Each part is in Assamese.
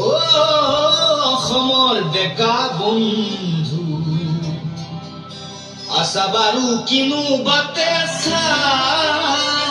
ও অসমৰ ডেকা বন্ধু আশা বাৰু কিনো বাটে চাই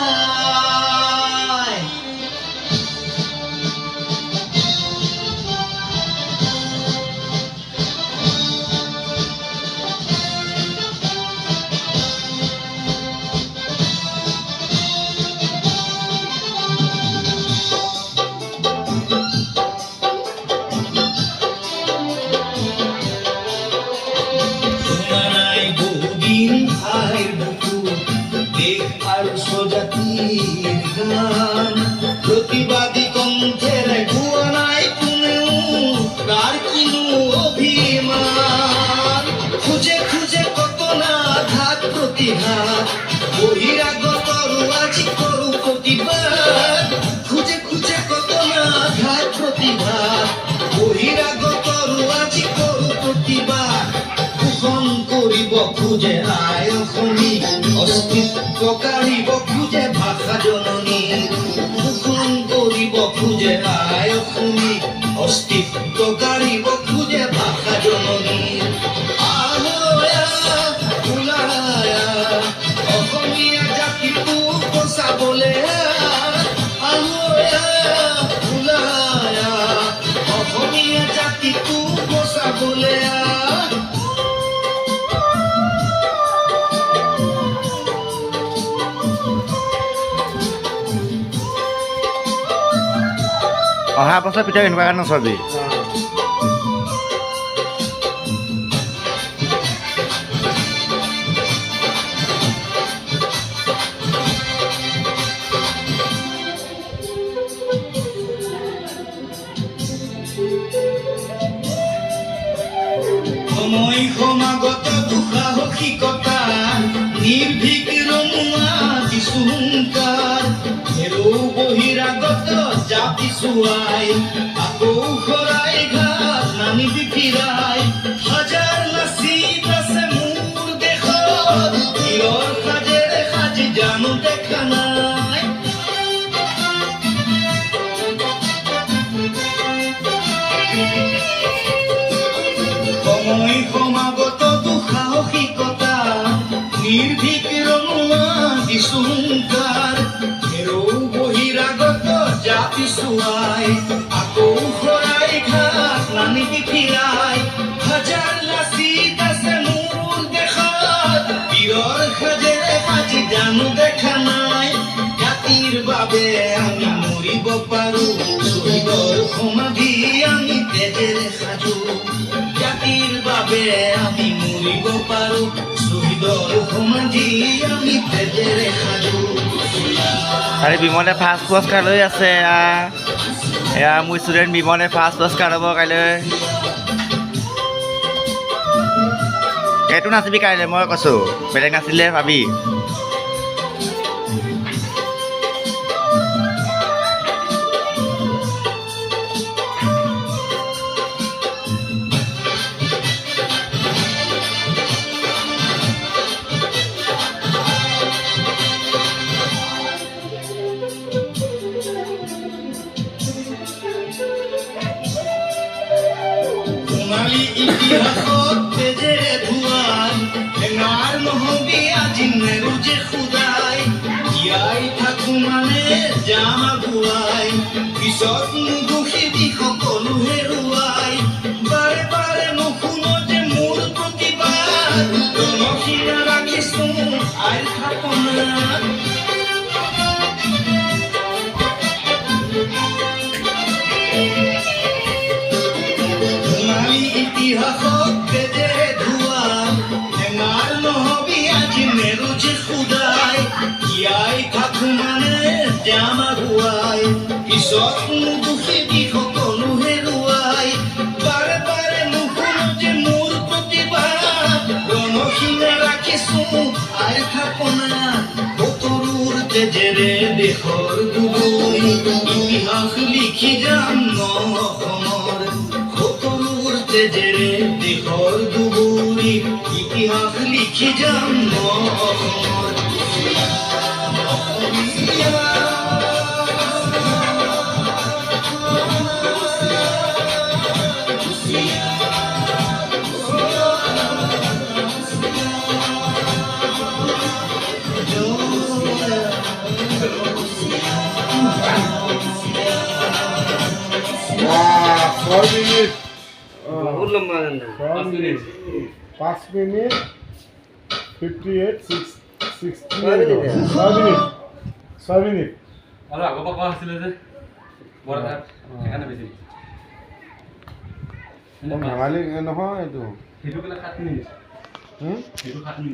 প্রতিবাদী কণ্ঠের গুয়া নাই কোনেও তার কিনো অভিমান খুঁজে খুঁজে কত না ঘাত প্রতিঘাত বহিরাগতর আজি করু প্রতিবাদ খুঁজে খুঁজে কত না ঘাত প্রতিঘাত বহিরাগতর আজি করু প্রতিবাদ শোষণ কৰিব খোজে আই অসমী অস্তিত্ব কাঢ়িব খোজে ভাষা জননী শোষণ কৰিব খোজে আই অসমী অস্তিত্ব কাঢ়িব খোজে ভাষা জননী অসমীয়া জাতিটো বচাবলে অসমীয়া জাতিটো বচাবলে অহা বছৰ পিঠা এনেকুৱা কাৰণে নচবি সময় সমাগত দুঃসাহসিকতা নিৰ্ভীক ৰঙা যিচু হুংকাৰ হেৰৌ বহিৰাগত জাতি চুৱাই আকৌ শৰাই ঘাট নামিবি ফিৰাই হাজাৰ লাচিত আছে মোৰ দেশত বীৰৰ সাজেৰে সাজি জানো দেখা নাই সময় সমাগত দুঃসাহসিকতা নিৰ্ভীক ৰঙা যিচু হুংকাৰ হেৰৌ বহিৰাগত জাতি চুৱাই আকৌ শৰাই ঘাট নামিবি ফিৰাই হাজাৰ লাচিত আছে মোৰ দেশত বীৰৰ সাজেৰে সাজি জানো দেখা নাই জাতিৰ বাবে আমি মৰিব পাৰো শ্বহীদৰ সমাধি আমি তেজেৰে সাজো জাতিৰ বাবে আমি মৰিব পাৰো শ্বহীদৰ সমাধি আমি তেজেৰে সাজো আৰু বিমলে ফাৰ্ষ্ট পুৰস্কাৰ লৈ আছে এয়া মোৰ ষ্টুডেণ্ট বিমলে ফাৰ্ষ্ট পুৰস্কাৰ ল'ব কাইলৈ এইটো নাচিবি কাইলৈ মই কৈছোঁ বেলেগ নাচিলে পাবি ইতিহাসত তেজেৰে ধোৱাই টেঙাৰ নহবি আজি নেৰুজে খুদাই জীয়াই থাকো মানে যাম আগুৱাই পিছত নুদোষিবি সকলো হেৰুৱাই বাৰে বাৰে নুশুনো যে মোৰ প্ৰতিবাদ জনশিৰা ৰাখিছো আইৰ থাপনাত ইতিহাসত তেজেৰে ধোৱা টেঙাৰ নহবি আজি নেৰুজে খুদাই জীয়াই থাকো মানে যাম আগুৱাই পিছত নুদোষিবি সকলো হেৰুৱাই বাৰে বাৰে নুশুনো যে মোৰ প্ৰতিবাদ জনশিৰা ৰাখিছো আইৰ থাপনাত সতৰুৰ তেজেৰে দেশৰ দুবৈ ইতিহাস লিখি যাম ন অসমৰ তেজেৰে দেশৰ দুবৰি ইতিহাস লিখি যাম ন অসমৰ অসমীয়া বহুত লম্বা গানটো 5 মিনিট 58 60 6 মিনিট 6 মিনিট আৰু আগৰ পৰা কোৱা আছিলে যে বৰ সেইকাৰণে বেছি ধেমালি নহয় এইটো সেইটো কেলে 7 মিনিট হুম সেইটো 7 মিনিট